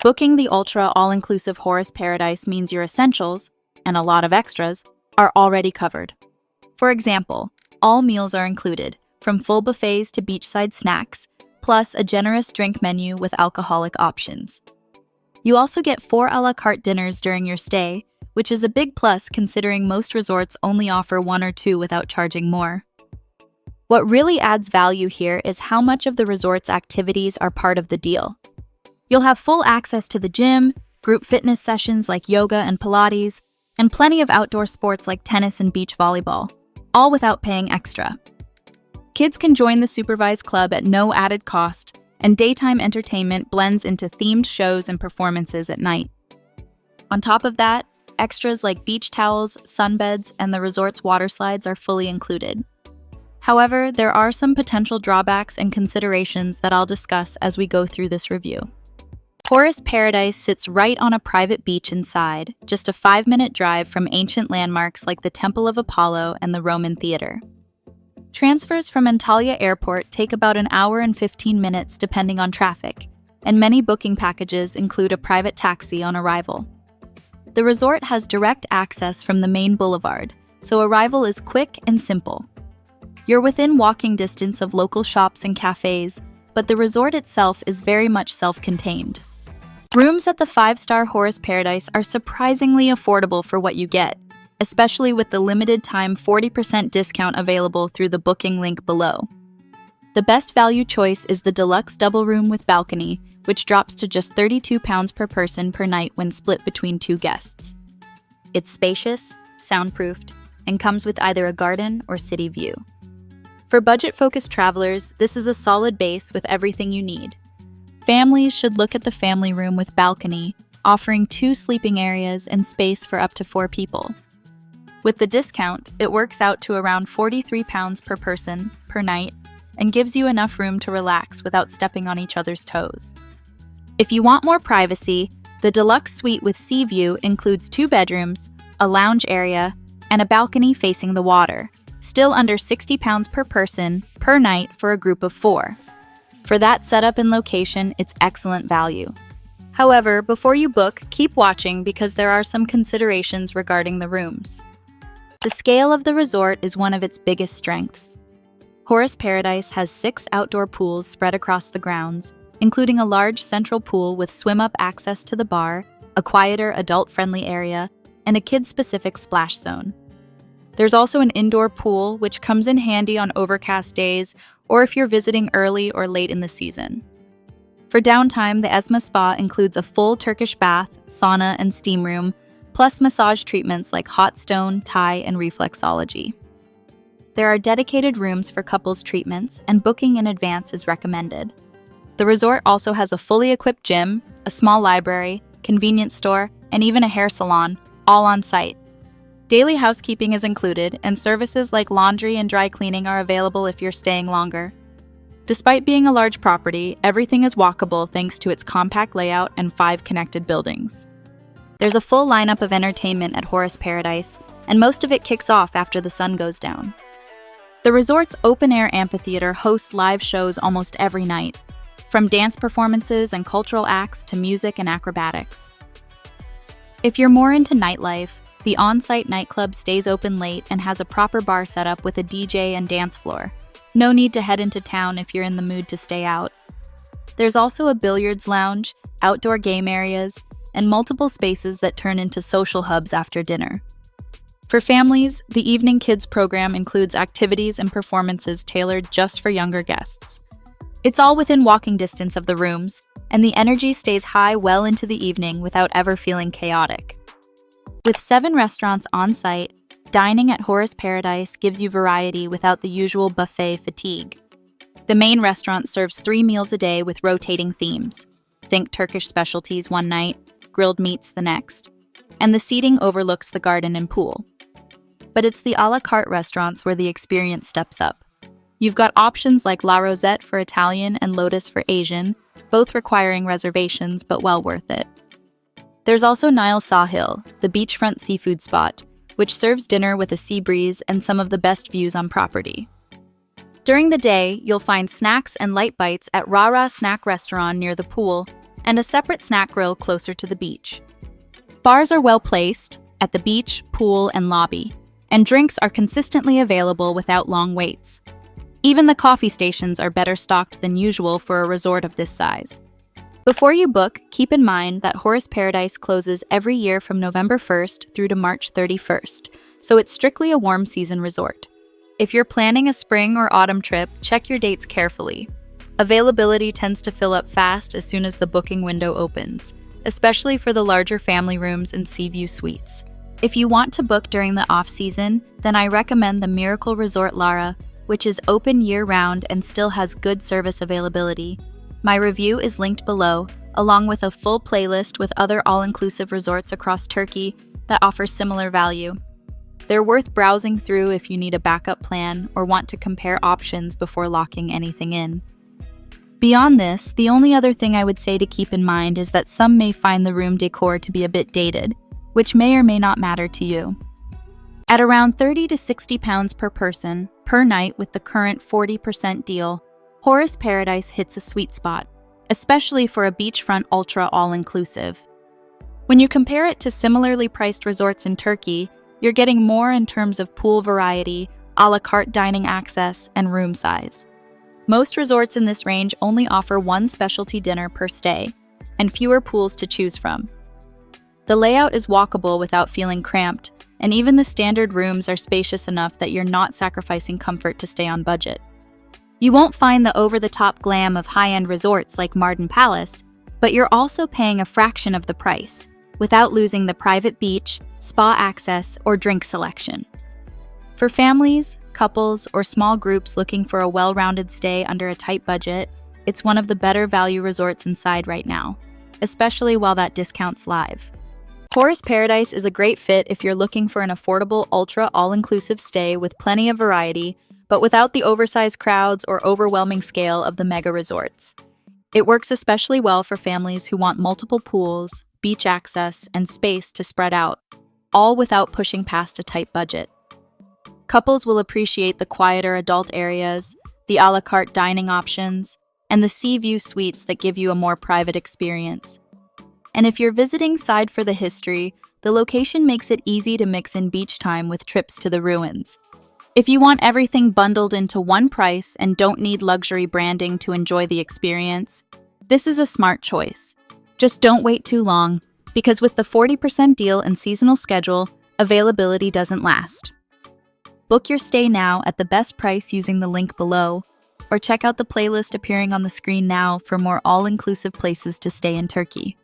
Booking the ultra all-inclusive Horus Paradise means your essentials, and a lot of extras, are already covered. For example, all meals are included, from full buffets to beachside snacks, plus a generous drink menu with alcoholic options. You also get 4 a la carte dinners during your stay, which is a big plus considering most resorts only offer 1 or 2 without charging more. What really adds value here is how much of the resort's activities are part of the deal. You'll have full access to the gym, group fitness sessions like yoga and Pilates, and plenty of outdoor sports like tennis and beach volleyball, all without paying extra. Kids can join the supervised club at no added cost, and daytime entertainment blends into themed shows and performances at night. On top of that, extras like beach towels, sunbeds, and the resort's water slides are fully included. However, there are some potential drawbacks and considerations that I'll discuss as we go through this review. Horus Paradise sits right on a private beach inside, just a 5-minute drive from ancient landmarks like the Temple of Apollo and the Roman Theater. Transfers from Antalya Airport take about an hour and 15 minutes depending on traffic, and many booking packages include a private taxi on arrival. The resort has direct access from the main boulevard, so arrival is quick and simple. You're within walking distance of local shops and cafes, but the resort itself is very much self-contained. Rooms at the 5-star Horus Paradise are surprisingly affordable for what you get, especially with the limited-time 40% discount available through the booking link below. The best value choice is the deluxe double room with balcony, which drops to just £32 per person per night when split between 2 guests. It's spacious, soundproofed, and comes with either a garden or city view. For budget-focused travelers, this is a solid base with everything you need. Families should look at the family room with balcony, offering 2 sleeping areas and space for up to 4 people. With the discount, it works out to around £43 per person per night and gives you enough room to relax without stepping on each other's toes. If you want more privacy, the deluxe suite with sea view includes 2 bedrooms, a lounge area, and a balcony facing the water, still under £60 per person per night for a group of 4. For that setup and location, it's excellent value. However, before you book, keep watching because there are some considerations regarding the rooms. The scale of the resort is one of its biggest strengths. Horus Paradise has 6 outdoor pools spread across the grounds, including a large central pool with swim-up access to the bar, a quieter adult-friendly area, and a kid-specific splash zone. There's also an indoor pool, which comes in handy on overcast days or if you're visiting early or late in the season. For downtime, the Esma Spa includes a full Turkish bath, sauna, and steam room, plus massage treatments like hot stone, Thai, and reflexology. There are dedicated rooms for couples treatments, and booking in advance is recommended. The resort also has a fully equipped gym, a small library, convenience store, and even a hair salon, all on site. Daily housekeeping is included, and services like laundry and dry cleaning are available if you're staying longer. Despite being a large property, everything is walkable thanks to its compact layout and 5 connected buildings. There's a full lineup of entertainment at Horus Paradise, and most of it kicks off after the sun goes down. The resort's open-air amphitheater hosts live shows almost every night, from dance performances and cultural acts to music and acrobatics. If you're more into nightlife, the on-site nightclub stays open late and has a proper bar setup with a DJ and dance floor. No need to head into town if you're in the mood to stay out. There's also a billiards lounge, outdoor game areas, and multiple spaces that turn into social hubs after dinner. For families, the evening kids program includes activities and performances tailored just for younger guests. It's all within walking distance of the rooms, and the energy stays high well into the evening without ever feeling chaotic. With 7 restaurants on site, dining at Horus Paradise gives you variety without the usual buffet fatigue. The main restaurant serves 3 meals a day with rotating themes. Think Turkish specialties one night, grilled meats the next, and the seating overlooks the garden and pool. But it's the a la carte restaurants where the experience steps up. You've got options like La Rosette for Italian and Lotus for Asian, both requiring reservations but well worth it. There's also Nile Sahil, the beachfront seafood spot, which serves dinner with a sea breeze and some of the best views on property. During the day, you'll find snacks and light bites at Rara Snack Restaurant near the pool, and a separate snack grill closer to the beach. Bars are well placed at the beach, pool, and lobby, and drinks are consistently available without long waits. Even the coffee stations are better stocked than usual for a resort of this size. Before you book, keep in mind that Horus Paradise closes every year from November 1st through to March 31st, so it's strictly a warm season resort. If you're planning a spring or autumn trip, check your dates carefully. Availability tends to fill up fast as soon as the booking window opens, especially for the larger family rooms and sea view suites. If you want to book during the off-season, then I recommend the Miracle Resort Lara, which is open year-round and still has good service availability. My review is linked below, along with a full playlist with other all-inclusive resorts across Turkey that offer similar value. They're worth browsing through if you need a backup plan or want to compare options before locking anything in. Beyond this, the only other thing I would say to keep in mind is that some may find the room decor to be a bit dated, which may or may not matter to you. At around £30 to £60 per person, per night with the current 40% deal, Horus Paradise hits a sweet spot, especially for a beachfront ultra all-inclusive. When you compare it to similarly priced resorts in Turkey, you're getting more in terms of pool variety, a la carte dining access, and room size. Most resorts in this range only offer one specialty dinner per stay, and fewer pools to choose from. The layout is walkable without feeling cramped, and even the standard rooms are spacious enough that you're not sacrificing comfort to stay on budget. You won't find the over-the-top glam of high-end resorts like Marden Palace, but you're also paying a fraction of the price, without losing the private beach, spa access, or drink selection. For families, couples, or small groups looking for a well-rounded stay under a tight budget, it's one of the better value resorts inside right now, especially while that discount's live. Horus Paradise is a great fit if you're looking for an affordable, ultra all-inclusive stay with plenty of variety, but without the oversized crowds or overwhelming scale of the mega resorts. It works especially well for families who want multiple pools, beach access, and space to spread out, all without pushing past a tight budget. Couples will appreciate the quieter adult areas, the a la carte dining options, and the sea view suites that give you a more private experience. And if you're visiting side for the history, the location makes it easy to mix in beach time with trips to the ruins. If you want everything bundled into one price and don't need luxury branding to enjoy the experience, this is a smart choice. Just don't wait too long, because with the 40% deal and seasonal schedule, availability doesn't last. Book your stay now at the best price using the link below, or check out the playlist appearing on the screen now for more all-inclusive places to stay in Turkey.